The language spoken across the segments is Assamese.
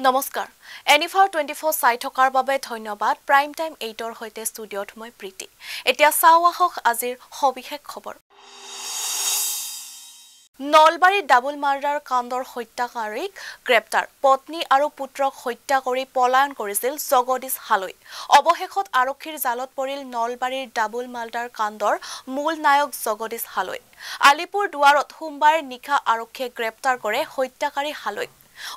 নমস্কাৰ এনিফাৰ 24 চাই থকাৰ বাবে ধন্যবাদ প্ৰাইম টাইম 8ৰ হৈতে ষ্টুডিঅত মই প্ৰীতি এতিয়া চাওৱাহক আজিৰ সবিশেষ খবৰ নলবাৰী ডাবল মাৰ্ডাৰ কাণ্ডৰ হত্যাকাৰীক গ্ৰেপ্তাৰ পত্নী আৰু পুত্ৰক হত্যা কৰি পলায়ন কৰিছিল জগদীশ হালৈ অৱশেষত আৰক্ষীৰ জালত পৰিল নলবাৰীৰ ডাবল মাৰ্ডাৰ কাণ্ডৰ মূল নায়ক জগদীশ হালৈ আলিপুৰ দুৱাৰত সোমবাৰে নিশা আৰক্ষীয়ে গ্ৰেপ্তাৰ কৰে হত্যাকাৰী হালৈ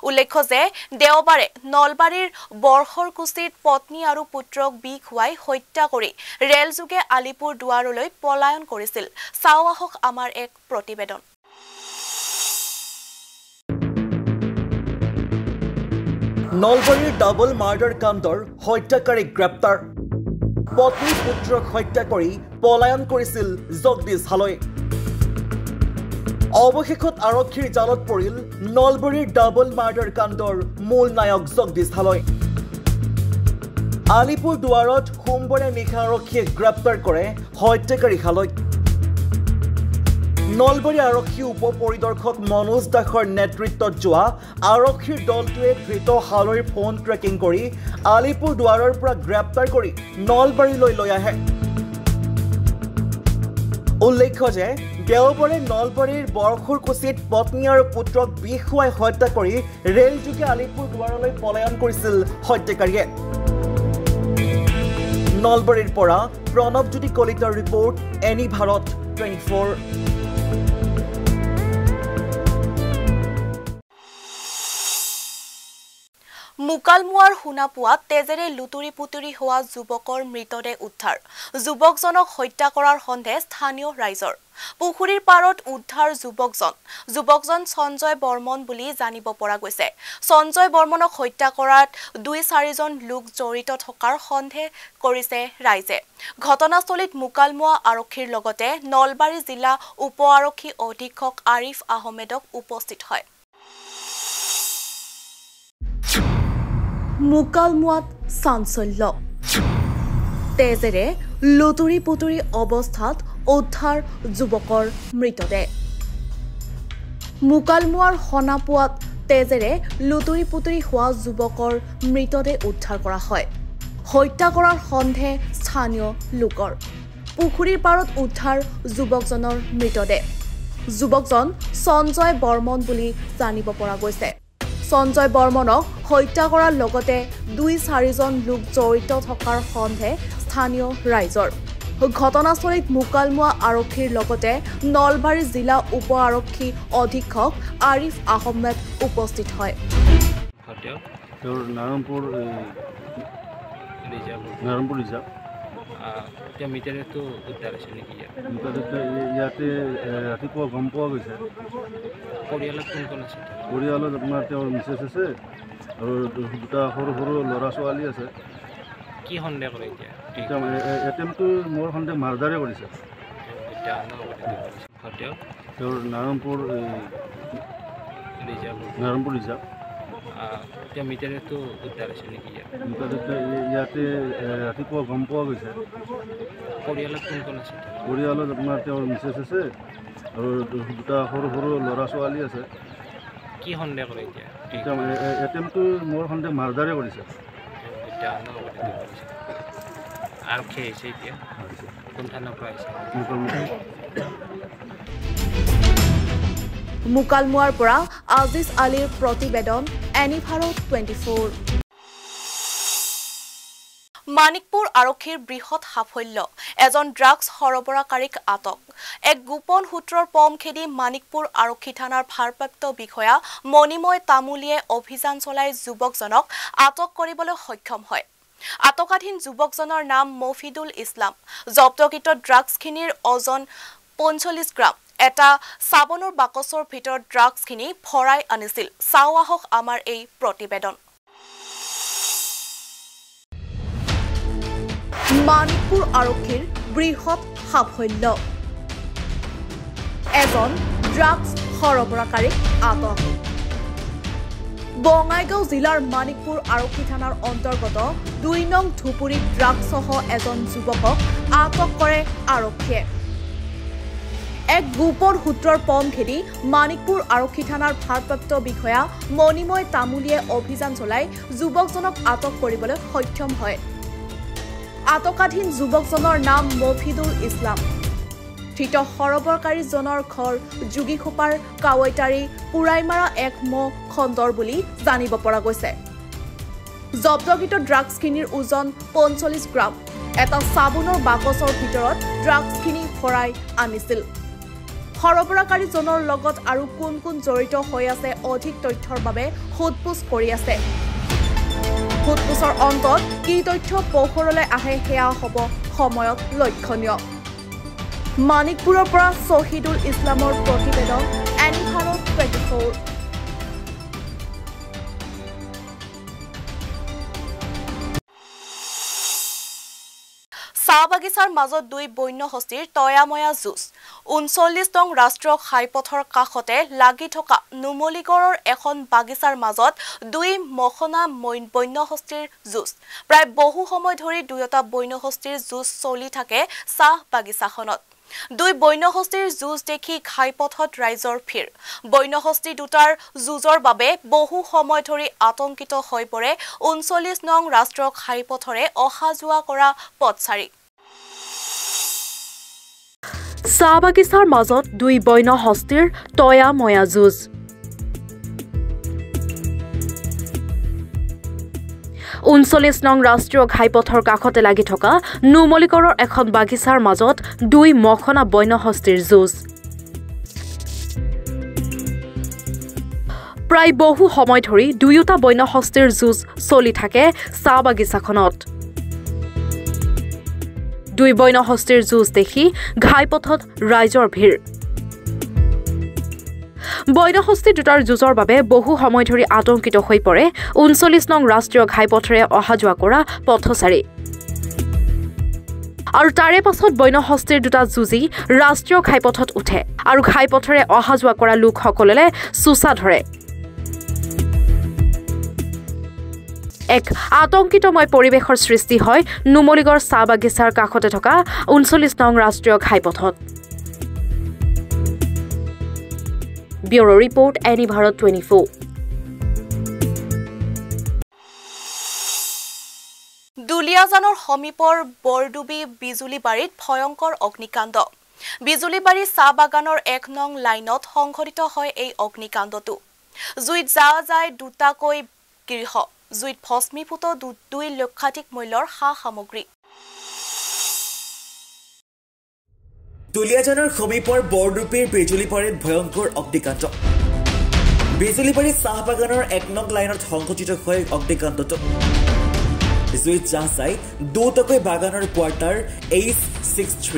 উল্লেখ্য যে দেওবাৰে নলবাৰীৰ বৰখৰকুছিত পত্নী আৰু পুত্ৰক বিষ খুৱাই হত্যা কৰি ৰেলযোগে আলিপুৰ দুৱাৰলৈ পলায়ন কৰিছিল চাওৱাহক আমাৰ এক প্ৰতিবেদন নলবাৰীৰ ডাবল মাৰ্ডাৰ কাণ্ডৰ হত্যাকাৰী গ্ৰেপ্তাৰ পত্নী পুত্ৰক হত্যা কৰি পলায়ন কৰিছিল জগদীশ হালৈ অৱশেষত আৰক্ষীৰ জালত পৰিল নলবাৰীৰ ডাবল মাৰ্ডাৰ কাণ্ডৰ মূল নায়ক জগদীশ হালৈ আলিপুৰ দুৱাৰত সোমবাৰে নিশা আৰক্ষীয়ে গ্ৰেপ্তাৰ কৰে হত্যাকাৰী হালৈক নলবাৰী আৰক্ষী উপ পৰিদৰ্শক মনোজ দাসৰ নেতৃত্বত যোৱা আৰক্ষীৰ দলটোৱে ধৃত হালৈৰ ফোন ট্ৰেকিং কৰি আলিপুৰ দুৱাৰৰ পৰা গ্ৰেপ্তাৰ কৰি নলবাৰীলৈ লৈ আহে উল্লেখ্য যে দেওবাৰে নলবাৰীৰ বৰখৰকুছিত পত্নী আৰু পুত্ৰক বিষ খুৱাই হত্যা কৰি ৰেলযোগে আলিপুৰ দুৱাৰলৈ পলায়ন কৰিছিল হত্যাকাৰীয়ে নলবাৰীৰ পৰা প্ৰণৱজ্যোতি কলিতাৰ ৰিপৰ্ট এনি ভাৰত 24 মুকালমুৱাৰ হুনাপুৱাত তেজেৰে লুতুৰি পুতুৰি হোৱা যুৱকৰ মৃতদেহ উদ্ধাৰ যুৱকজনক হত্যা কৰাৰ সন্দেহ স্থানীয় ৰাইজৰ পুখুৰীৰ পাৰত উদ্ধাৰ যুৱকজন সঞ্জয় বৰ্মন বুলি জানিব পৰা গৈছে সঞ্জয় বৰ্মনক হত্যা কৰাত 2-4 জন লোক জড়িত থকাৰ সন্দেহ কৰিছে ৰাইজে ঘটনাস্থলীত মুকালমুৱা আৰক্ষীৰ লগতে নলবাৰী জিলা উপ আৰক্ষী অধীক্ষক আৰিফ আহমেদক উপস্থিত হয় মুকালমুৱাত চাঞ্চল্য তেজেৰে লুতুৰি পুতুৰি অৱস্থাত উদ্ধাৰ যুৱকৰ মৃতদেহ মুকালমুৱাৰ হনাপুৱাত তেজেৰে লুতুৰি পুতুৰি হোৱা যুৱকৰ মৃতদেহ উদ্ধাৰ কৰা হয় হত্যা কৰাৰ সন্দেহ স্থানীয় লোকৰ পুখুৰীৰ পাৰত উদ্ধাৰ যুৱকজনৰ মৃতদেহ যুৱকজন সঞ্জয় বৰ্মন বুলি জানিব পৰা গৈছে সঞ্জয় বৰ্মনক হত্যা কৰাৰ লগতে 2-4 জন লোক জড়িত থকাৰ সন্দেহ স্থানীয় ৰাইজৰ ঘটনাস্থলীত মুকালমুৱা আৰক্ষীৰ লগতে নলবাৰী জিলা উপ আৰক্ষী অধীক্ষক আৰিফ আহমেদ উপস্থিত হয় নাৰায়ণপুৰ ৰিজাৰ্ভ মিটাৰটো উদ্ধাৰ হৈছে নেকি ইয়াতে ৰাতিপুৱা গম পোৱা গৈছে পৰিয়ালত কোন কোন আছে পৰিয়ালত আপোনাৰ তেওঁৰ মিছেছ আছে আৰু দুটা সৰু সৰু ল'ৰা ছোৱালী আছে কি সন্দেহ কৰে এতিয়া এটেম্পটো মোৰ সন্দেহ মাৰ্ডাৰে কৰিছে তেওঁৰ নাৰায়ণপুৰ ৰিজাৰ্ভ এতিয়া মিটাৰটো উদ্ধাৰ হৈছে নেকি ইয়াতে ৰাতিপুৱা গম পোৱা গৈছে পৰিয়ালত কোন কোন আছে পৰিয়ালত আপোনাৰ তেওঁৰ মিছেছ আছে আৰু দুটা সৰু সৰু ল'ৰা ছোৱালী আছে কি সন্দেহ কৰে এতিয়া এটেম্পটো মোৰ সন্দেহ মাৰ্ডাৰে কৰিছে আৰক্ষী আহিছে এতিয়া কোন থানাৰ পৰা আহিছে মুকালমুৱাৰ পৰা আজিজ আলীৰ প্ৰতিবেদন এনি ভাৰত 24 মানিকপুৰ আৰক্ষীৰ বৃহৎ সাফল্য এজন ড্ৰাগছ সৰবৰাহকাৰীক আটক এক গোপন সূত্ৰৰ পম খেদি মানিকপুৰ আৰক্ষী থানাৰ ভাৰপ্ৰাপ্ত বিষয়া মণিময় তামুলীয়ে অভিযান চলাই যুৱকজনক আটক কৰিবলৈ সক্ষম হয় আটকাধীন যুৱকজনৰ নাম মফিদুল ইছলাম জব্দকৃত ড্ৰাগছখিনিৰ ওজন 45 গ্ৰাম এটা সাবনৰ বাকচৰ ভিতৰত ড্ৰাগছখিনি ভৰাই আনিছিল চাওৱাহক আমাৰ এই প্ৰতিবেদন মানিকপুৰ আৰক্ষীৰ বৃহৎ সাফল্য এজন ড্ৰাগছ সৰবৰাহকাৰীক আটক বঙাইগাঁও জিলাৰ মানিকপুৰ আৰক্ষী থানাৰ অন্তৰ্গত 2 নং ধুপুৰীত ড্ৰাগছসহ এজন যুৱকক আটক কৰে আৰক্ষীয়ে এক গোপন সূত্ৰৰ পম খেদি মানিকপুৰ আৰক্ষী থানাৰ ভাৰপ্ৰাপ্ত বিষয়া মণিময় তামুলীয়ে অভিযান চলাই যুৱকজনক আটক কৰিবলৈ সক্ষম হয়। আটকাধীন যুৱকজনৰ নাম মফিদুল ইছলাম। ধৃত সৰবৰাহকাৰীজনৰ ঘৰ যোগীখোপাৰ কাৱৈতাৰী পুৰাইমাৰা ১ মো খণ্ডৰ বুলি জানিব পৰা গৈছে। জব্দকৃত ড্ৰাগছখিনিৰ ওজন ৪৫ গ্ৰাম। এটা চাবোনৰ বাকচৰ ভিতৰত ড্ৰাগছখিনি ভৰাই আনিছিল। সৰবৰাহকাৰীজনৰ লগত আৰু কোন কোন জড়িত হৈ আছে অধিক তথ্যৰ বাবে সোধপোছ কৰি আছে। সোধপোছৰ অন্তত কি তথ্য পোহৰলৈ আহে সেয়া হ'ব সময়ত লক্ষণীয়। মানিকপুৰৰ পৰা শ্বহীদুল ইছলামৰ প্ৰতিবেদন এনি ভাৰত 24। চাহ বাগিচাৰ মাজত দুই বন্য হস্তীৰ তয়াময়া যুঁজ। ৩৯ নং ৰাষ্ট্ৰীয় ঘাইপথৰ কাষতে লাগি থকা নুমলীগড়ৰ এখন বাগিচাৰ মাজত দুই মখনা বন্য হস্তীৰ যুঁজ। প্ৰায় বহু সময় ধৰি দুয়োটা বন্য হস্তীৰ যুঁজ চলি থাকে চাহ বাগিচাখনত। দুই বন্য হস্তীৰ যুঁজ দেখি ঘাইপথত ৰাইজৰ ভিৰ। বন্য হস্তি দুটাৰ যুঁজৰ বাবে বহু সময় ধৰি আতংকিত হৈ পৰে ৩৯ নং ৰাষ্ট্ৰীয় ঘাইপথৰে অহা যোৱা কৰা পথচাৰী। চাহ বাগিচাৰ মাজত দুই বন্য হস্তীৰ তয়াময়া যুঁজ। ৩৯ নং ৰাষ্ট্ৰীয় ঘাইপথৰ কাষতে লাগি থকা নুমলীগড়ৰ এখন বাগিচাৰ মাজত দুই মখনা বন্য হস্তীৰ যুঁজ। প্ৰায় বহু সময় ধৰি দুয়োটা বন্য হস্তীৰ যুঁজ চলি থাকে চাহ বাগিচাখনত। দুই বন্য হস্তীৰ যুঁজ দেখি ঘাইপথত ৰাইজৰ ভিৰ। বন্য হস্তি দুটাৰ যুঁজৰ বাবে বহু সময় ধৰি আতংকিত হৈ পৰে ৩৯ নং ৰাষ্ট্ৰীয় ঘাইপথেৰে অহা যোৱা কৰা পথচাৰী। আৰু তাৰে পাছত বন্য হস্তিৰ দুটা যুঁজি ৰাষ্ট্ৰীয় ঘাইপথত উঠে আৰু ঘাইপথেৰে অহা যোৱা কৰা লোকসকললে চোচা ধৰে। এক আতংকিতময় পৰিৱেশৰ সৃষ্টি হয় নুমলীগড় চাহ বাগিচাৰ কাষতে থকা ৩৯ নং ৰাষ্ট্ৰীয় ঘাইপথত। Bureau report any Bharat 24। দুলিয়াজানৰ সমীপৰ বৰডুবি বিজুলীবাৰীত ভয়ংকৰ অগ্নিকাণ্ড। বিজুলীবাৰী চাহ বাগানৰ ১ নং লাইনত সংঘটিত হয় এই অগ্নিকাণ্ডটো। জুইত যায় দুটাকৈ গৃহ। জুইত ভস্মীভূত ২ লক্ষাধিক মূল্যৰ সা সামগ্ৰী। দুলিয়াজানৰ সমীপৰ বৰডুবিৰ বিজুলীবাৰীত ভয়ংকৰ অগ্নিকাণ্ড। বিজুলীবাৰী চাহ বাগানৰ ১ নং লাইনত সংঘটিত হয় অগ্নিকাণ্ডটো। জুইত যায় দুটাকৈ বাগানৰ কোৱাৰ্টাৰ H63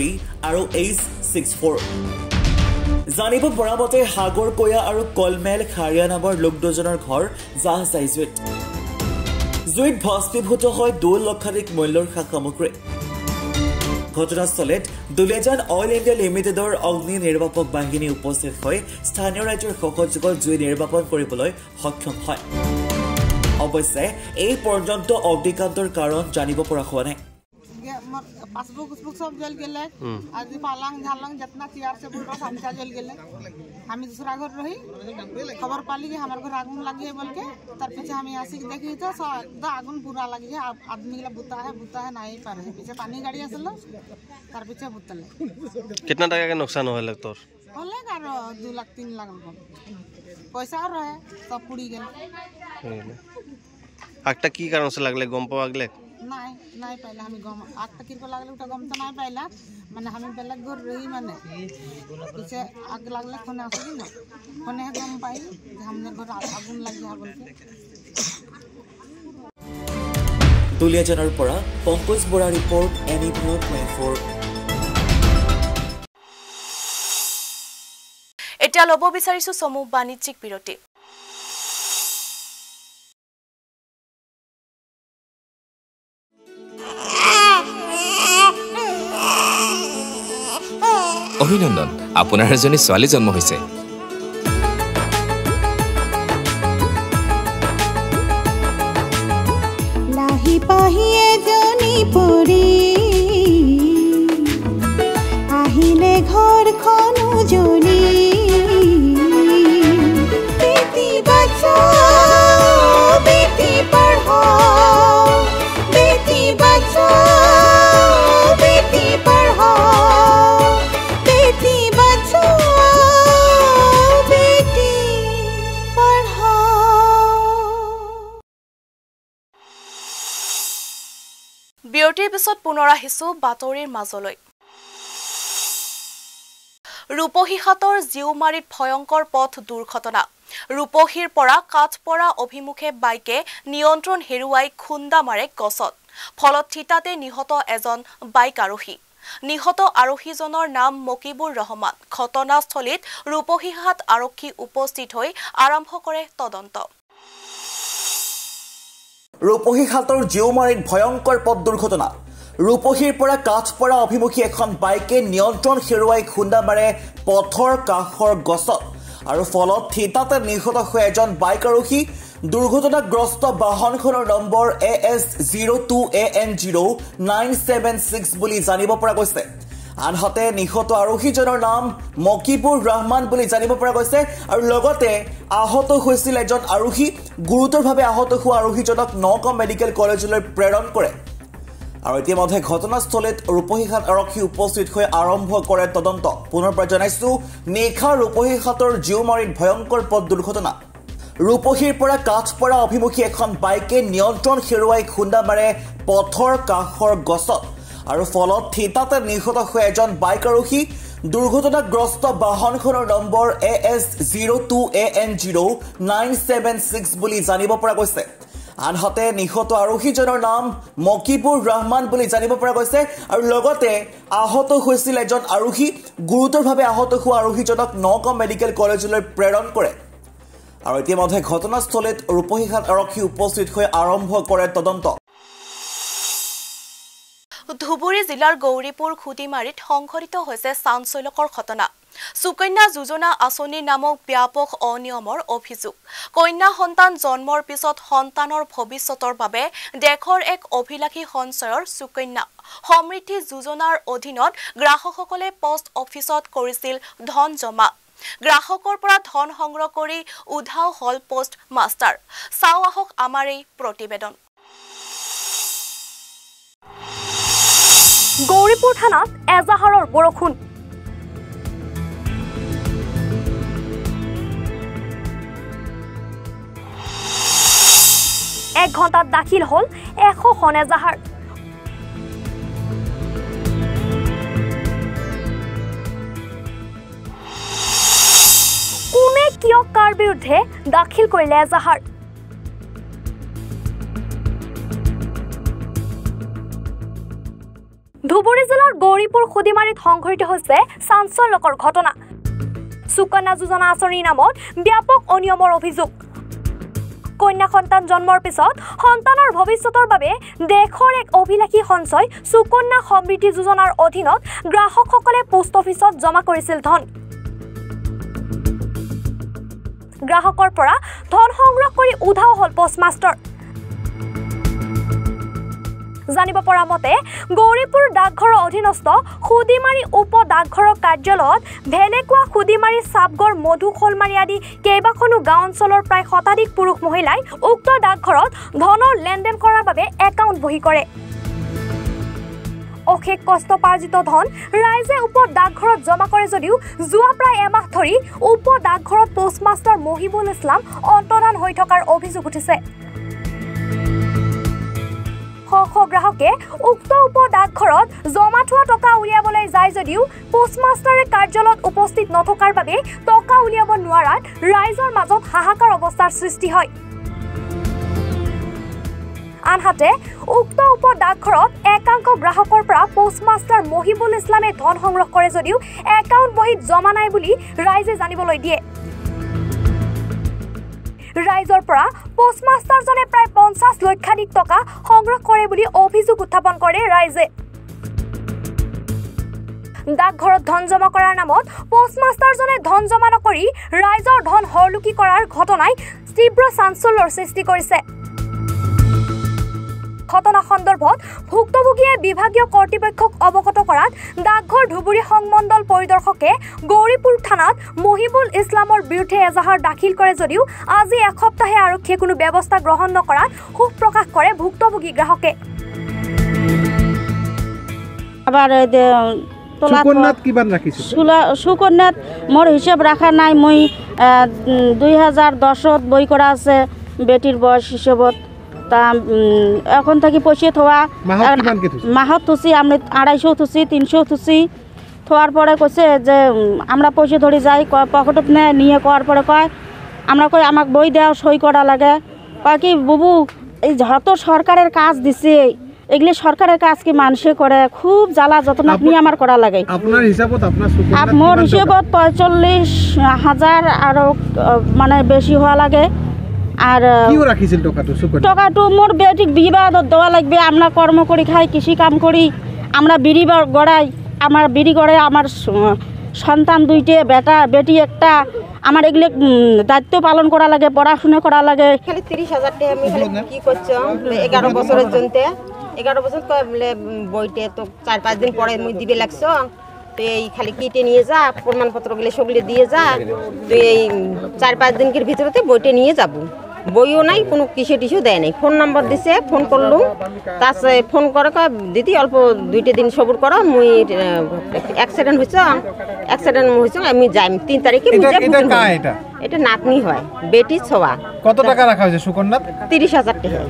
আৰু H64। জানিব পৰা মতে সাগৰ কয়া আৰু কলমেল খাৰিয়া নামৰ লোক দুজনৰ ঘৰ যায় জুইত। জুইত ভস্মীভূত হয় ২ লক্ষাধিক মূল্যৰ সা সামগ্ৰী। ঘটনাস্থলীত দুলিয়াজান অইল ইণ্ডিয়া লিমিটেডৰ অগ্নি নিৰ্বাপক বাহিনী উপস্থিত হৈ স্থানীয় ৰাইজৰ সহযোগত জুই নিৰ্বাপন কৰিবলৈ সক্ষম হয়। অৱশ্যে এই পৰ্যন্ত অগ্নিকাণ্ডৰ কাৰণ জানিব পৰা হোৱা নাই। पासबुक उसबुक सब जल गेले। आज पालंग झालंग जितना चेयर से पूरा समझा जल गेले। हम दूसरा घर रही खबर पाली कि हमारे घर आगुन लगी है बोल के तार पीछे हमें आसी देखी तो आगुन पूरा लगी है। आदमी के बुता है नहीं पार है। पीछे पानी गाड़ी आसल तार पीछे बुतले। कितना टका के नुकसान होले तोर? होले कार 2 लाख 3 लाख पैसा और रहे सब पुड़ी गेल। आगटा की कारण से लागले गम पागले? नहीं पहला हम गम आग तक को लागले उटा गम तो नहीं पहला माने हम बेलग घर रही माने पीछे आग लागले कोने आसी ना कोने गम पाई हमने घर आगुन लगी है बोल के। দুলিয়াজানৰ পৰা পংকজ বৰা ৰিপৰ্ট এনি ভাৰত 24। এতিয়া লব বিচাৰিছো সমূহ বাণিজ্যিক বিৰতি। অভিনন্দন, আপোনাৰ এজনী ছোৱালী জন্ম হৈছে। লাহি পাহি এজনী পৰি আহিলে ঘৰখন বিৰতিৰ পিছত পুনৰ আহিছো বাতৰিৰ মাজলৈ। ৰূপহীহাটৰ জিউমাৰীত ভয়ংকৰ পথ দুৰ্ঘটনা। ৰূপহীৰ পৰা কাঠপৰা অভিমুখে বাইকে নিয়ন্ত্ৰণ হেৰুৱাই খুন্দা মাৰে গছত। ফলত থিতাতে নিহত এজন বাইক আৰোহী। নিহত আৰোহীজনৰ নাম মকিবুৰ ৰহমান। ঘটনাস্থলীত ৰূপহীহাট আৰক্ষী উপস্থিত হৈ আৰম্ভ কৰে তদন্ত। ৰূপহীহাটৰ জিউমাৰীত ভয়ংকৰ পথ দুৰ্ঘটনা। ৰূপহীৰ পৰা কাঠপৰা অভিমুখী এখন বাইকে নিয়ন্ত্ৰণ হেৰুৱাই খুন্দা মাৰে পথৰ কাষৰ গছত আৰু ফলত থিতাতে নিহত হৈ এজন বাইক আৰোহী। দুৰ্ঘটনাগ্ৰস্ত বাহনখনৰ নম্বৰ AS02AN0976 বুলি জানিব পৰা গৈছে। আনহাতে নিহত আৰোহীজনৰ নাম মকিবুৰ ৰহমান বুলি জানিব পৰা গৈছে আৰু লগতে আহত হৈছিল এজন আৰোহী। গুৰুতৰভাৱে আহত হোৱা আৰোহীজনক নগাঁও মেডিকেল কলেজলৈ প্ৰেৰণ কৰে। আৰু ইতিমধ্যে ঘটনাস্থলীত ৰূপহীহাট আৰক্ষী উপস্থিত হৈ আৰম্ভ কৰে তদন্ত। পুনৰ পৰা জনাইছো, নিশা ৰূপহীহাটৰ জিউমাৰীত ভয়ংকৰ পথ দুৰ্ঘটনা। ৰূপহীৰ পৰা কাঠপৰা অভিমুখী এখন বাইকে নিয়ন্ত্ৰণ হেৰুৱাই খুন্দা মাৰে পথৰ কাষৰ গছত আৰু ফলত থিতাতে নিহত হৈ এজন বাইক আৰোহী। দুৰ্ঘটনাগ্ৰস্ত বাহনখনৰ নম্বৰ AS02AN0976 বুলি জানিব পৰা গৈছে। আনহাতে নিহত আৰোহীজনৰ নাম মকিবুৰ ৰহমান বুলি জানিব পৰা গৈছে আৰু লগতে আহত হৈছিল এজন আৰোহী। গুৰুতৰভাৱে আহত হোৱা আৰোহীজনক নগাঁও মেডিকেল কলেজলৈ প্ৰেৰণ কৰে। আৰু ইতিমধ্যে ঘটনাস্থলীত ৰূপহীহাট আৰক্ষী উপস্থিত হৈ আৰম্ভ কৰে তদন্ত। ধুবুৰী জিলাৰ গৌৰীপুৰ খুটিমাৰীত সংঘটিত হৈছে চাঞ্চল্যকৰ ঘটনা। সুকন্যা যোজনা আঁচনিৰ নামক ব্যাপক অনিয়মৰ অভিযোগ। কন্যা সন্তান জন্মৰ পিছত সন্তানৰ ভৱিষ্যতৰ বাবে দেশৰ এক অভিলাষী সঞ্চয়ৰ সুকন্যা সমৃদ্ধি যোজনাৰ অধীনত গ্ৰাহকসকলে পোষ্ট অফিচত কৰিছিল ধন জমা। গ্ৰাহকৰ পৰা ধন সংগ্ৰহ কৰি উধাও হল পোষ্ট মাষ্টাৰ। চাও আহক আমাৰ এই প্ৰতিবেদন। গৌৰীপুৰ থানাত এজাহাৰৰ বৰষুণ। এক ঘণ্টাত দাখিল হল 100খন এজাহাৰ। কোনে কিয় কাৰ বিৰুদ্ধে দাখিল কৰিলে এজাহাৰ? ধুবুৰী জিলাৰ গৌৰীপুৰ খুটিমাৰীত সংঘটিত হৈছে চাঞ্চল্যকৰ ঘটনা। সুকন্যা যোজনা আঁচনিৰ নামত ব্যাপক অনিয়মৰ অভিযোগ। কন্যা সন্তান জন্মৰ পিছত সন্তানৰ ভৱিষ্যতৰ বাবে দেশৰ এক অভিলাষী সঞ্চয় সুকন্যা সমৃদ্ধি যোজনাৰ অধীনত গ্ৰাহকসকলে পোষ্ট অফিচত জমা কৰিছিল ধন। গ্ৰাহকৰ পৰা ধন সংগ্ৰহ কৰি উধাও হল পোষ্টমাষ্টাৰ। জানিব পৰা মতে গৌৰীপুৰ ডাকঘৰৰ অধীনস্থ খুদিমাৰী উপ ডাকঘৰৰ কাৰ্যালয়ত ভেলেকুৱা খুদিমাৰী চাপগড় মধু খলমাৰী আদি কেইবাখনো গাঁও অঞ্চলৰ প্ৰায় শতাধিক পুৰুষ মহিলাই উক্ত ডাকঘৰত ধনৰ লেনদেন কৰাৰ বাবে একাউণ্ট বহি কৰে। অশেষ কষ্টপাৰ্জিত ধন ৰাইজে উপ ডাকঘৰত জমা কৰে যদিও যোৱা প্ৰায় এমাহ ধৰি উপ ডাকঘৰত পোষ্টমাষ্টাৰ মহিবুল ইছলাম অন্তৰ্ধান হৈ থকাৰ অভিযোগ উঠিছে। গ্ৰাহকে উক্ত উপ ডাকঘৰত জমা থোৱা টকা উলিয়াবলৈ যায় যদিও পোষ্টমাষ্টাৰে কাৰ্যালয়ত উপস্থিত নথকাৰ বাবে টকা উলিয়াব নোৱাৰাত ৰাইজৰ মাজত হাহাকাৰ অৱস্থাৰ সৃষ্টি হয়। আনহাতে উক্ত উপ ডাকঘৰত একাংশ গ্ৰাহকৰ পৰা পোষ্টমাষ্টাৰ মহিবুল ইছলামে ধন সংগ্ৰহ কৰে যদিও একাউণ্ট বহীত জমা নাই বুলি ৰাইজে জানিবলৈ দিয়ে। ৰাইজৰ পৰা পোষ্টমাষ্টাৰজনে প্ৰায় 50 লক্ষাধিক টকা সংগ্ৰহ কৰে বুলি অভিযোগ উত্থাপন কৰে ৰাইজে। ডাকঘৰত ধন জমা কৰাৰ নামত পোষ্টমাষ্টাৰজনে ধন জমা নকৰি ৰাইজৰ ধন হৰলুকি কৰাৰ ঘটনাই তীব্ৰ চাঞ্চল্যৰ সৃষ্টি কৰিছে। ঘটনা সন্দৰ্ভত ভুক্তভোগীয়ে বিভাগীয় কৰ্তৃপক্ষক অৱগত কৰাত ডাকঘৰ ধুবুৰী সংমণ্ডল পৰিদৰ্শকে গৌৰীপুৰ থানাত মহিবুল ইছলামৰ বিৰুদ্ধে এজাহাৰ দাখিল কৰে যদিও আজি এসপ্তাহে আৰক্ষীয়ে কোনো ব্যৱস্থা গ্ৰহণ নকৰাত ক্ষোভ প্ৰকাশ কৰে ভুক্তভোগী গ্ৰাহকে। সুকন্যাত মোৰ হিচাপ ৰখা নাই। মই 2010 বই কৰা আছে বেটিৰ বয়স হিচাপত। তা এখন থাকি পয়সা থোৱা মাহত থুচি আমি 250 থুচি 300 থুচি থোৱাৰ পৰে কৈছে যে আমৰা পয়সা ধৰে যাই পকেটত নিয়ে কোৱাৰ পরে কয় আমরা কই আমাক বই দেওয়া সই করা লাগে কয় কি বুবু এই যত সরকারের কাজ দিছে এগুলি সরকারের কাজ কি মানুষে করে খুব জ্বালা যন্ত্রণা নিয়ে আমার করা লাগে আপনার হিসাবত আপনার মোর হিসাবত 45,000 আর মানে বেশি হওয়া লাগে আর কিও রাখিছিল টাকাটো মোর বেটিক বিবাদত দেওয়া লাগবে আমরা কর্ম করি খাই কৃষি কাম করি আমরা বিড়ি গড়াই আমার বিড়ি গড়াই আমার সন্তান 2টে বেটি একটা আমার এগুলো দায়িত্ব পালন করা লাগে পড়াশোনা করা লাগে খালি 30,000 টাকা আমি খালি কি করছো 11 বছরের জন্য 11 বছর বলে বইতে তো 4-5 দিন পরে মুই দিবে লাগছো তো এই খালি কিটে নিয়ে যা প্রমাণপত্রগুলো সবগুলো দিয়ে যা তো এই 4-5 দিনের ভিতরতে বইটা নিয়ে যাব বইও নাই কোনো কিসে টিসু দেয় নাই ফোন নাম্বার দিছে ফোন করলু তাছে ফোন করে দিদি অল্প 2টা দিন সবুর করো মুই অ্যাক্সিডেন্ট হইছে আমি যাই 3 তারিখে এটা নাতনি হয় বেটি ছোয়া কত টাকা রাখা হয়েছে সুকন্যাত 30,000 টাকা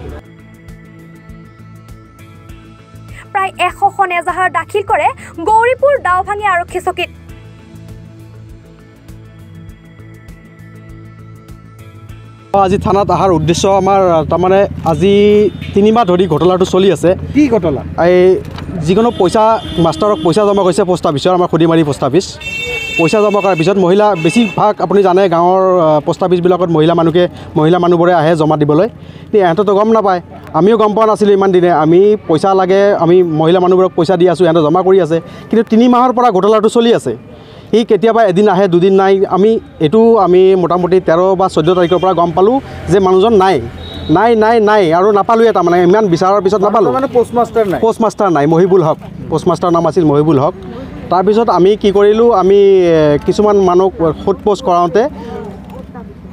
প্রায় 100খন এজাহাৰ দাখিল কৰে গৌৰীপুৰ দাওভাঙি আৰক্ষী চকীত আজি থানাত অহাৰ উদ্দেশ্য আমাৰ তাৰমানে আজি 3 মাহ ধৰি ঘটনাটো চলি আছে কি ঘটনা এই যিকোনো পইচা মাষ্টাৰক পইচা জমা কৰিছে পোষ্ট অফিচৰ আমাৰ খুদিমাৰী পোষ্ট অফিচ পইচা জমা কৰাৰ পিছত মহিলা বেছিভাগ আপুনি জানে গাঁৱৰ পোষ্ট অফিচবিলাকত মহিলা মানুহবোৰে আহে জমা দিবলৈ এহেঁততো গম নাপায় আমিও গম পোৱা নাছিলোঁ ইমান দিনে আমি পইচা লাগে আমি মহিলা মানুহবোৰক পইচা দি আছোঁ এহেঁতে জমা কৰি আছে কিন্তু 3 মাহৰ পৰা ঘটনাটো চলি আছে সি কেতিয়াবা এদিন আহে দুদিন নাই আমি মোটামুটি 13 বা 14 তাৰিখৰ পৰা গম পালোঁ যে মানুহজন নাই আৰু নাপালোঁৱে তাৰমানে ইমান বিচাৰৰ পিছত নাপালোঁ মানে পোষ্টমাষ্টাৰ নাই মহিবুল হক পোষ্টমাষ্টাৰ নাম আছিল মহিবুল হক তাৰপিছত আমি কি কৰিলোঁ আমি কিছুমান মানুহক সোধ পোছ কৰাওঁতে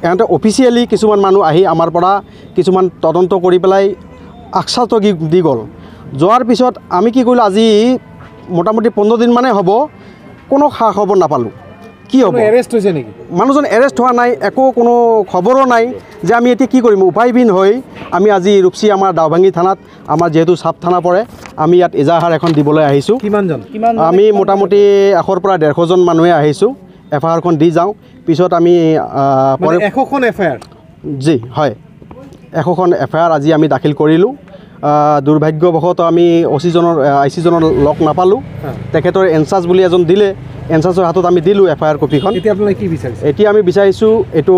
এহেঁতে অফিচিয়েলি কিছুমান মানুহ আহি আমাৰ পৰা কিছুমান তদন্ত কৰি পেলাই আশ্বাস দি গ'ল যোৱাৰ পিছত আমি কি কৰিলোঁ আজি মোটামুটি 15 দিন মানে হ'ব কোনো খা খবৰ নাপালোঁ কি হ'ব এৰেষ্ট হৈছে নেকি মানুহজন এৰেষ্ট হোৱা নাই একো কোনো খবৰো নাই যে আমি এতিয়া কি কৰিম উপায়বিহীন হৈ আমি আজি ৰূপসী আমাৰ দাওভাঙি থানাত আমাৰ যেহেতু সাব থানা পৰে আমি ইয়াত এজাহাৰ এখন দিবলৈ আহিছোঁ কিমানজন আমি মোটামুটি 100 পৰা 150 জন মানুহে আহিছোঁ এফআইআৰখন দি যাওঁ পিছত আমি 100খন এফআইআৰ জি হয় 100খন এফআইআৰ আজি আমি দাখিল কৰিলোঁ দুৰ্ভাগ্যবশতঃ আমি আইচিজনৰ লগ নাপালোঁ তেখেতৰ এনচাৰ্জ বুলি এজন দিলে এনচাৰ্জৰ হাতত আমি দিলোঁ এফআইআৰ কপিখন এতিয়া আমি বিচাৰিছোঁ এইটো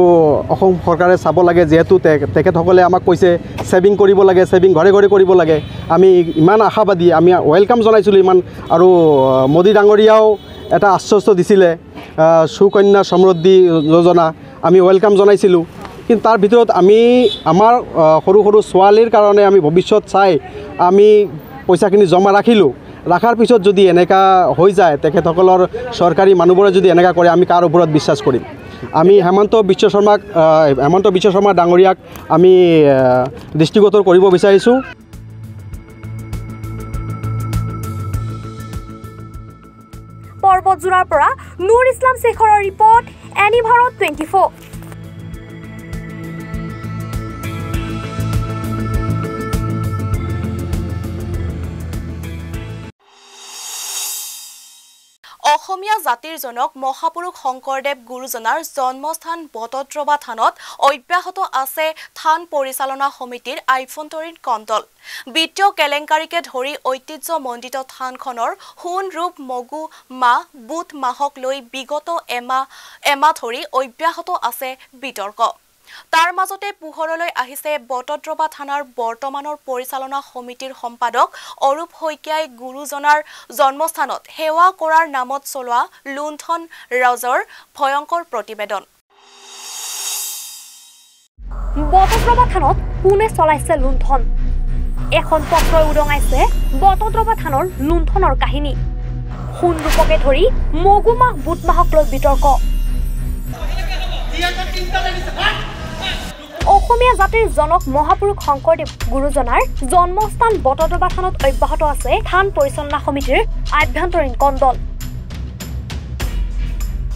অসম চৰকাৰে চাব লাগে যিহেতু তেখেতসকলে আমাক কৈছে ছেভিং কৰিব লাগে ছেভিং ঘৰে ঘৰে কৰিব লাগে আমি ইমান আশাবাদী আমি ৱেলকাম জনাইছিলোঁ ইমান আৰু মোদী ডাঙৰীয়াও এটা আশ্বস্ত দিছিলে সুকন্যা সমৃদ্ধি যোজনা আমি ৱেলকাম জনাইছিলোঁ কিন্তু তাৰ ভিতৰত আমি আমাৰ সৰু সৰু ছোৱালীৰ কাৰণে আমি ভৱিষ্যত চাই আমি পইচাখিনি জমা ৰাখাৰ পিছত যদি এনেকা হৈ যায় তেখেতসকলৰ চৰকাৰী মানুহবোৰে যদি এনেকা কৰে আমি কাৰ ওপৰত বিশ্বাস কৰিম আমি হেমন্ত বিশ্ব শৰ্মা ডাঙৰীয়াক আমি দৃষ্টিগোচৰ কৰিব বিচাৰিছোঁ পৰ্বতজোৰাৰ পৰা নুৰ ইছলাম শেখৰৰ ৰিপৰ্ট এনি ভাৰত 24 অসমীয়া জাতিৰ জনক মহাপুৰুষ শংকৰদেৱ গুৰুজনাৰ জন্মস্থান বটদ্ৰৱা থানত অব্যাহত আছে থান পৰিচালনা সমিতিৰ আভ্যন্তৰীণ কণ্ট্ৰল বিত্তীয় কেলেংকাৰীকে ধৰি ঐতিহ্যমণ্ডিত থানখনৰ সোণ ৰূপ মগু মাহ বুট মাহক লৈ বিগত এমাহ ধৰি অব্যাহত আছে বিতৰ্ক তাৰ মাজতে পোহৰলৈ আহিছে বটদ্ৰৱা থানাৰ বৰ্তমানৰ পৰিচালনা সমিতিৰ সম্পাদক অৰূপ শইকীয়াই গুৰুজনাৰ জন্মস্থানত সেৱা কৰাৰ নামত চলোৱা লুণ্ঠন ৰাজৰ ভয়ংকৰ প্ৰতিবেদন বটদ্ৰৱা থানত কোনে চলাইছে লুণ্ঠন এখন পত্ৰই উদঙাইছে বটদ্ৰৱা থানৰ লুণ্ঠনৰ কাহিনী সোণ ৰূপকে ধৰি মগুমাহ বুটমাহক লৈ বিতৰ্ক অসমীয়া জাতিৰ জনক মহাপুৰুষ শংকৰদেৱ গুৰুজনাৰ জন্মস্থান বটদ্ৰৱা থানত অব্যাহত আছে থান পৰিচালনা সমিতিৰ আভ্যন্তৰীণ কণ্ডল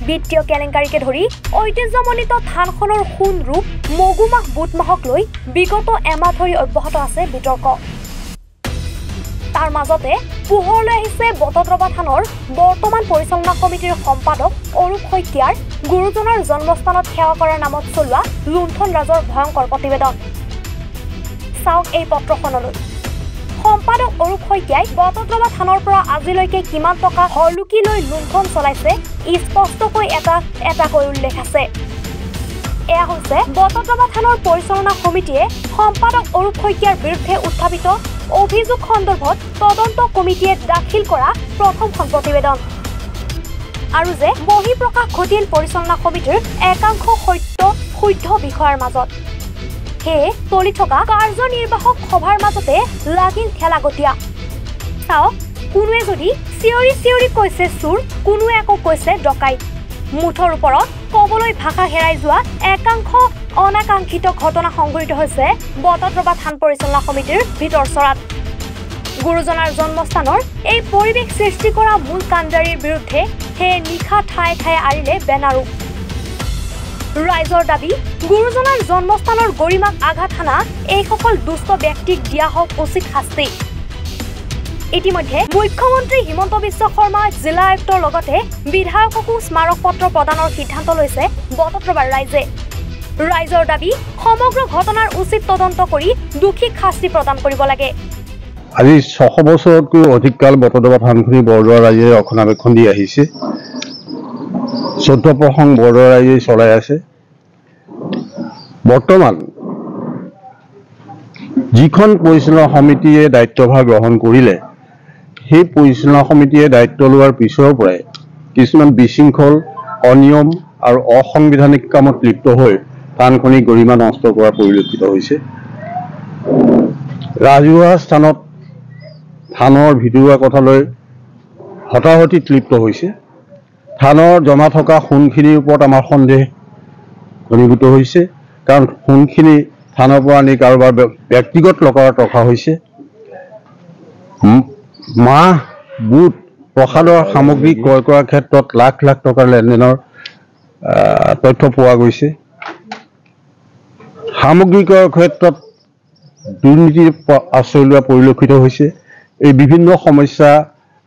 বিত্তীয় কেলেংকাৰীকে ধৰি ঐতিহ্যমণ্ডিত থানখনৰ সোণ ৰূপ মগুমাহ বুটমাহক লৈ বিগত এমাহ ধৰি অব্যাহত আছে বিতৰ্ক। তাৰ মাজতে পোহৰলৈ আহিছে বটদ্ৰৱা থানৰ বৰ্তমান পৰিচালনা সমিতিৰ সম্পাদক অৰূপ শইকীয়াৰ গুৰুজনাৰ জন্মস্থানত সেৱা কৰাৰ নামত চলোৱা লুণ্ঠন ৰাজৰ ভয়ংকৰ প্ৰতিবেদন। চাওক এই পত্ৰখনলৈ। সম্পাদক অৰূপ শইকীয়াই বটদ্ৰৱা থানৰ পৰা আজিলৈকে কিমান টকা হৰলুকি লৈ লুণ্ঠন চলাইছে স্পষ্টকৈ এটাকৈ উল্লেখ আছে। এয়া হৈছে বটদ্ৰৱা থানৰ পৰিচালনা সমিতিয়ে সম্পাদক অৰূপ শইকীয়াৰ বিৰুদ্ধে উত্থাপিত অভিযোগ সন্দৰ্ভত তদন্ত কমিটিয়ে দাখিল কৰা প্ৰথমখন প্ৰতিবেদন। আৰু যে বহিঃপ্ৰকাশ ঘটিল পৰিচালনা সমিতিৰ একাংশ শুদ্ধ বিষয়ৰ মাজত। সেয়ে চলি থকা কাৰ্যনিৰ্বাহক সভাৰ মাজতে লাগিল খেলাগতীয়া। চাওক, কোনোৱে যদি চিঞৰি কৈছে চোৰ, কোনোৱে আকৌ কৈছে ডকাইত। মুঠৰ ওপৰত ক'বলৈ ভাষা হেৰাই যোৱা একাংশ অনাকাংক্ষিত ঘটনা সংঘটিত হৈছে বটদ্ৰৱা থান পৰিচালনা সমিতিৰ ভিতৰচৰাত। গুৰুজনাৰ জন্মস্থানৰ এই পৰিৱেশ সৃষ্টি কৰা মূল কাণ্ডাৰীৰ বিৰুদ্ধে সেয়ে নিশা ঠায়ে ঠায়ে আঁৰিলে বেনাৰো। ৰাইজৰ দাবী, গুৰুজনাৰ জন্মস্থানৰ গৰিমাক আঘাত হানা এইসকল দুষ্ট ব্যক্তিক দিয়া হওক উচিত শাস্তি। ইতিমধ্যে মুখ্যমন্ত্ৰী হিমন্ত বিশ্ব শৰ্মা, জিলা আয়ুক্তৰ লগতে বিধায়ককো স্মাৰক পত্ৰ প্ৰদানৰ সিদ্ধান্ত লৈছে বটদ্ৰৱাৰ ৰাইজে। ৰাইজৰ দাবী, সমগ্ৰ ঘটনাৰ উচিত তদন্ত কৰি দোষীক শাস্তি প্ৰদান কৰিব লাগে। আজি 600 বছৰতকৈ অধিক কাল বটদ্ৰৱা থানখনি বৰদোৱা ৰাইজে ৰক্ষণাবেক্ষণ দি আহিছে। 14 প্ৰসং বৰদোৱা ৰাইজে চলাই আছে। বৰ্তমান যিখন পৰিচালনা সমিতিয়ে দায়িত্বভাৰ গ্ৰহণ কৰিলে, সেই পৰিচালনা সমিতিয়ে দায়িত্ব লোৱাৰ পিছৰ পৰাই কিছুমান বিশৃংখল, অনিয়ম আৰু অসাংবিধানিক কামত লিপ্ত হৈ থানখনি গৰিমা নষ্ট কৰা পৰিলক্ষিত হৈছে। ৰাজহুৱা স্থানত থানৰ ভিতৰুৱা কথালৈ হতাহতিত লিপ্ত হৈছে। থানৰ জমা থকা সোণখিনিৰ ওপৰত আমাৰ সন্দেহ ঘনীভূত হৈছে, কাৰণ সোণখিনি থানৰ পৰা আনি কাৰোবাৰ ব্যক্তিগত লকাৰত ৰখা হৈছে। মাহ, বুট, প্ৰসাদৰ সামগ্ৰী ক্ৰয় কৰাৰ ক্ষেত্ৰত লাখ লাখ টকাৰ লেনদেনৰ তথ্য পোৱা গৈছে। সামগ্ৰী ক্ৰয়ৰ ক্ষেত্ৰত দুৰ্নীতিৰ আশ্ৰয় লোৱা পৰিলক্ষিত হৈছে। এই বিভিন্ন সমস্যা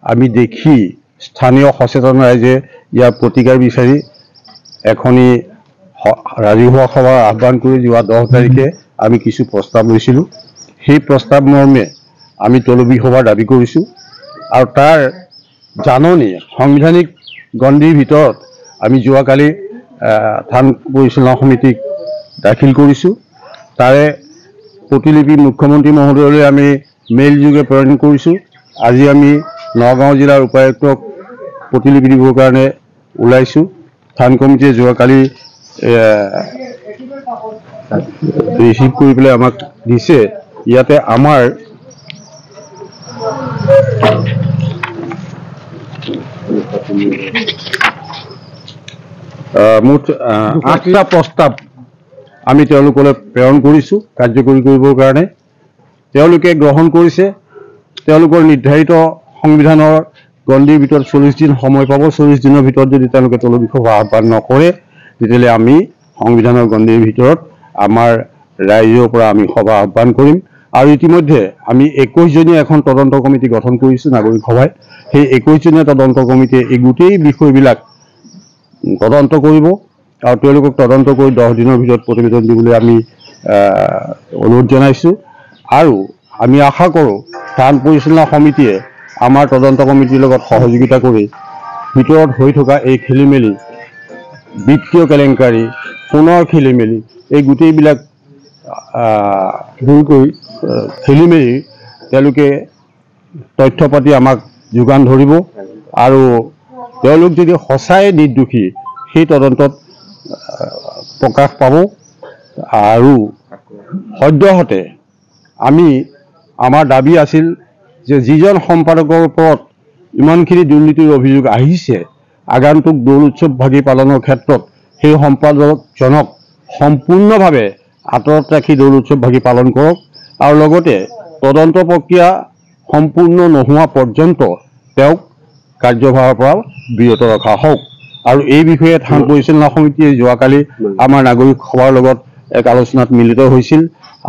আমি দেখি স্থানীয় সচেতন ৰাইজে ইয়াৰ প্ৰতিকাৰ বিচাৰি এখনি ৰাজহুৱা সভাৰ আহ্বান কৰি যোৱা 10 তাৰিখে আমি কিছু প্ৰস্তাৱ লৈছিলোঁ। সেই প্ৰস্তাৱ মৰ্মে আমি তলবী সভাৰ দাবী কৰিছোঁ আৰু তাৰ জাননী সাংবিধানিক গণ্ডিৰ ভিতৰত আমি যোৱাকালি থান পৰিচালনা সমিতিক দাখিল কৰিছোঁ। তাৰে প্ৰতিলিপি মুখ্যমন্ত্ৰী মহোদয়লৈ আমি মেইল যোগে প্ৰেৰণ কৰিছোঁ। আজি আমি নগাঁও জিলাৰ উপায়ুক্তক প্ৰতিলিপি দিবৰ কাৰণে ওলাইছোঁ। থান কমিটিয়ে যোৱাকালি ৰিচিভ কৰি পেলাই আমাক দিছে। ইয়াতে আমাৰ মুঠ 8টা প্ৰস্তাৱ আমি তেওঁলোকলৈ প্ৰেৰণ কৰিছোঁ কাৰ্যকৰী কৰিবৰ কাৰণে। তেওঁলোকে গ্ৰহণ কৰিছে। তেওঁলোকৰ নিৰ্ধাৰিত সংবিধানৰ গণ্ডিৰ ভিতৰত 40 দিন সময় পাব। 40 দিনৰ ভিতৰত যদি তেওঁলোকে তলবী সভা আহ্বান নকৰে, তেতিয়াহ'লে আমি সংবিধানৰ গণ্ডিৰ ভিতৰত আমাৰ ৰাইজৰ পৰা আমি সভা আহ্বান কৰিম। আৰু ইতিমধ্যে আমি 21জনীয়া এখন তদন্ত কমিটি গঠন কৰিছোঁ নাগৰিক সভাই। সেই 21জনীয়া তদন্ত কমিটিয়ে এই গোটেই বিষয়বিলাক তদন্ত কৰিব আৰু তেওঁলোকক তদন্ত কৰি 10 দিনৰ ভিতৰত প্ৰতিবেদন দিবলৈ আমি অনুৰোধ জনাইছোঁ। আৰু আমি আশা কৰোঁ থান পৰিচালনা সমিতিয়ে আমাৰ তদন্ত কমিটিৰ লগত সহযোগিতা কৰি ভিতৰত হৈ থকা এই খেলিমেলি, বিত্তীয় কেলেংকাৰী, সোণৰ খেলিমেলি, এই গোটেইবিলাক দূৰ কৰি খেলিমেলি তেওঁলোকে তথ্য পাতি আমাক যোগান ধৰিব। আৰু তেওঁলোক যদি সঁচাই নিৰ্দোষী, সেই তদন্তত প্ৰকাশ পাব। আৰু সদ্যহতে আমাৰ দাবী আছিল যে যিজন সম্পাদকৰ ওপৰত ইমানখিনি দুৰ্নীতিৰ অভিযোগ আহিছে, আগন্তুক দৌল উৎসৱ ভাগি পালনৰ ক্ষেত্ৰত সেই সম্পাদকজনক সম্পূৰ্ণভাৱে আঁতৰত ৰাখি দৌল উৎসৱ ভাগি পালন কৰক। আৰু লগতে তদন্ত প্ৰক্ৰিয়া সম্পূৰ্ণ নোহোৱা পৰ্যন্ত তেওঁক কাৰ্যভাৰৰ পৰা বিৰত ৰখা হওক। আৰু এই বিষয়ে থান পৰিচালনা সমিতিয়ে যোৱাকালি আমাৰ নাগৰিক সভাৰ লগত এক আলোচনাত মিলিত হৈছিল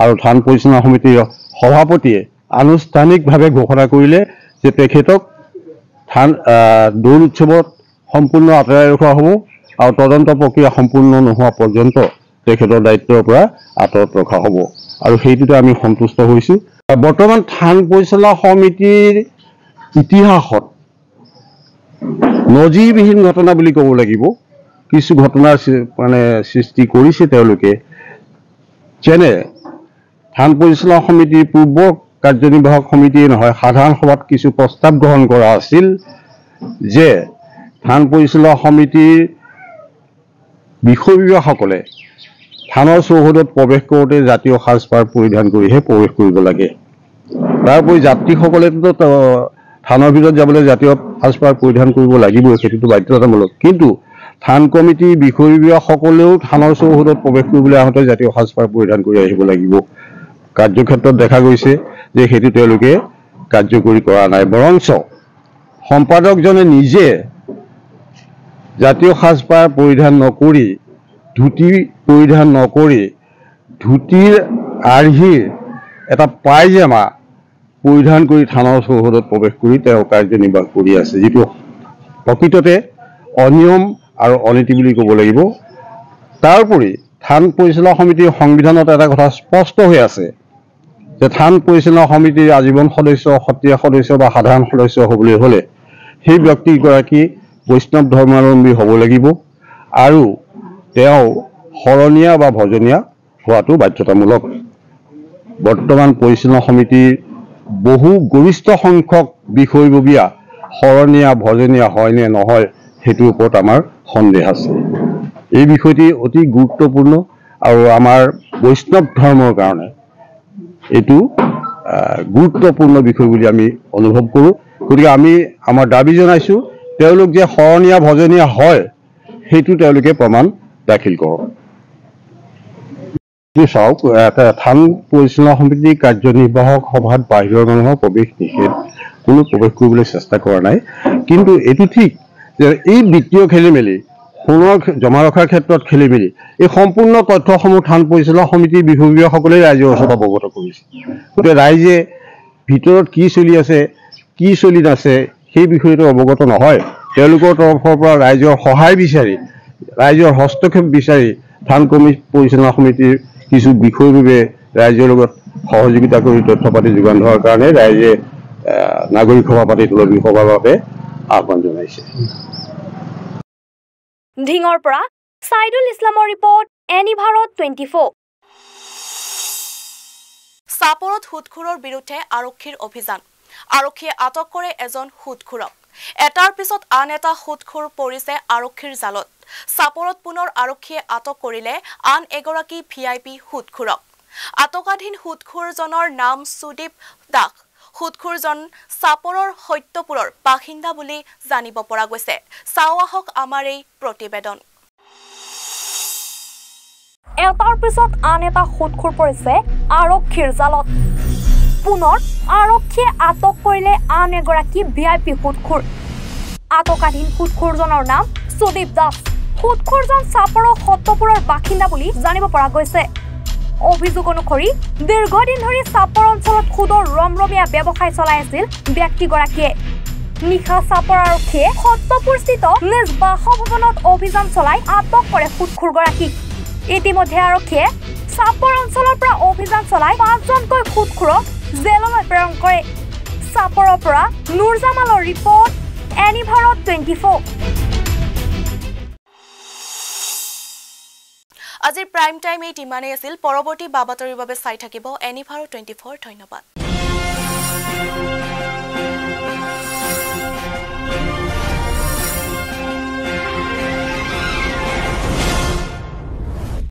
আৰু থান পৰিচালনা সমিতিৰ সভাপতিয়ে আনুষ্ঠানিকভাৱে ঘোষণা কৰিলে যে তেখেতক থান দৌল উৎসৱত সম্পূৰ্ণ আঁতৰাই ৰখা হ'ব আৰু তদন্ত প্ৰক্ৰিয়া সম্পূৰ্ণ নোহোৱা পৰ্যন্ত তেখেতৰ দায়িত্বৰ পৰা আঁতৰত ৰখা হ'ব আৰু সেইটোতে আমি সন্তুষ্ট হৈছোঁ। বৰ্তমান থান পৰিচালনা সমিতিৰ ইতিহাসত নজিৰবিহীন ঘটনা বুলি ক'ব লাগিব। কিছু ঘটনাৰ মানে সৃষ্টি কৰিছে তেওঁলোকে, যেনে থান পৰিচালনা সমিতিৰ পূৰ্ব কাৰ্যনিৰ্বাহক সমিতিয়ে নহয় সাধাৰণ সভাত কিছু প্ৰস্তাৱ গ্ৰহণ কৰা আছিল যে থান পৰিচালনা সমিতিৰ বিষয়ববীয়াসকলে থানৰ চৌহদত প্ৰৱেশ কৰোঁতে জাতীয় সাজপাৰ পৰিধান কৰিহে প্ৰৱেশ কৰিব লাগে। তাৰোপৰি যাত্ৰীসকলেতো থানৰ ভিতৰত যাবলৈ জাতীয় সাজপাৰ পৰিধান কৰিব লাগিবই, সেইটোতো বাধ্যতামূলক। কিন্তু থান কমিটিৰ বিষয়ববীয়াসকলেও থানৰ চৌহদত প্ৰৱেশ কৰিবলৈ আহোঁতে জাতীয় সাজপাৰ পৰিধান কৰি আহিব লাগিব। কাৰ্যক্ষেত্ৰত দেখা গৈছে যে সেইটো তেওঁলোকে কাৰ্যকৰী কৰা নাই, বৰঞ্চ সম্পাদকজনে নিজে জাতীয় সাজপাৰ পৰিধান নকৰি ধুতি পৰিধান নকৰি ধুতিৰ আৰ্হিৰ এটা পায়জামা পৰিধান কৰি থানৰ চৌহদত প্ৰৱেশ কৰি তেওঁ কাৰ্যনিৰ্বাহ কৰি আছে, যিটো প্ৰকৃততে অনিয়ম আৰু অনীতি বুলি ক'ব লাগিব। তাৰোপৰি থান পৰিচালনা সমিতিৰ সংবিধানত এটা কথা স্পষ্ট হৈ আছে যে থান পৰিচালনা সমিতিৰ আজীৱন সদস্য, সত্ৰীয়া সদস্য বা সাধাৰণ সদস্য হ'বলৈ হ'লে সেই ব্যক্তিগৰাকী বৈষ্ণৱ ধৰ্মাৱলম্বী হ'ব লাগিব আৰু তেওঁ শৰণীয়া বা ভজনীয়া হোৱাটো বাধ্যতামূলক। বৰ্তমান পৰিচালনা সমিতিৰ বহু গৰিষ্ঠ সংখ্যক বিষয়ববীয়া শৰণীয়া ভজনীয়া হয় নে নহয় সেইটোৰ ওপৰত আমাৰ সন্দেহ আছে। এই বিষয়টি অতি গুৰুত্বপূৰ্ণ আৰু আমাৰ বৈষ্ণৱ ধৰ্মৰ কাৰণে এইটো গুৰুত্বপূৰ্ণ বিষয় বুলি আমি অনুভৱ কৰোঁ। গতিকে আমি আমাৰ দাবী জনাইছোঁ তেওঁলোক যে শৰণীয়া ভজনীয়া হয় সেইটো তেওঁলোকে প্ৰমাণ দাখিল কৰক। চাওক, থান পৰিচালনা সমিতিৰ কাৰ্যনিৰ্বাহক সভাত বাহিৰৰ মানুহৰ প্ৰৱেশ নিষেধ, কোনো প্ৰৱেশ কৰিবলৈ চেষ্টা কৰা নাই। কিন্তু এইটো ঠিক যে এই বিত্তীয় খেলিমেলি, সোণৰ জমা ৰখাৰ ক্ষেত্ৰত খেলিমেলি, এই সম্পূৰ্ণ তথ্যসমূহ থান পৰিচালনা সমিতিৰ বিষয়ববীয়াসকলে ৰাইজৰ ওচৰত অৱগত কৰিছে। গতিকে ৰাইজে ভিতৰত কি চলি আছে কি চলি নাছে সেই বিষয়টো অৱগত নহয়। তেওঁলোকৰ তৰফৰ পৰা ৰাইজৰ সহায় বিচাৰি, ৰাইজৰ হস্তক্ষেপ বিচাৰি থান পৰিচালনা সমিতিৰ কিছু বিষয়ভাৱে ৰাইজৰ লগত সহযোগিতা কৰি তথ্য পাতি যোগান ধৰাৰ কাৰণে ৰাইজে নাগৰিক সভা পাতি তুলনি সভাৰ বাবে আহ্বান জনাইছে। ঢিঙৰ পৰা সাইদুল ইছলামৰ ৰিপৰ্ট, এনি ভাৰত 24। চাপৰত সুদখোৰৰ বিৰুদ্ধে আৰক্ষীৰ অভিযান। আৰক্ষীয়ে আটক কৰে এজন সুদখোৰক। এটাৰ পিছত আন এটা সুদখোৰ পৰিছে আৰক্ষীৰ জালত। চাপৰত পুনৰ আৰক্ষীয়ে আটক কৰিলে আন এগৰাকী VIP সুদখোৰক। আটকাধীন সুদখোৰজনৰ নাম সুদীপ দাস। সুদখোৰজন চাপৰৰ সত্যপুৰৰ বাসিন্দা বুলি জানিব পৰা গৈছে। চাওঁ আহক আমাৰ এই প্ৰতিবেদন। এটাৰ পিছত আন এটা সুদখোৰ পৰিছে আৰক্ষীৰ জালত। পুনৰ আৰক্ষীয়ে আটক কৰিলে আন এগৰাকী VIP সুদখোৰ। আটকাধীন সুদখোৰজনৰ নাম সুদীপ দাস। সুদখোৰজন চাপৰৰ সত্যপুৰৰ বাসিন্দা বুলি জানিব পৰা গৈছে। অভিযোগ অনুসৰি দীৰ্ঘদিন ধৰি চাপৰ অঞ্চলত সুদৰ ৰমৰমীয়া ব্যৱসায় চলাই আছিল ব্যক্তিগৰাকীয়ে। নিশা চাপৰ আৰক্ষীয়ে সত্যপুৰস্থিত নিজ বাসভৱনত অভিযান চলাই আটক কৰে সুদখোৰগৰাকীক। ইতিমধ্যে আৰক্ষীয়ে চাপৰ অঞ্চলৰ পৰা অভিযান চলাই 5জনকৈ সুদখোৰক জেললৈ প্ৰেৰণ কৰে। চাপৰৰ পৰা নুৰজামালৰ ৰিপৰ্ট, এনি ভাৰত 24। আজিৰ প্ৰাইম টাইম এই ইমানেই আছিল। পৰৱৰ্তী বাবাতৰিৰ বাবে চাই থাকিব এনি ভাৰত 24। ধন্যবাদ।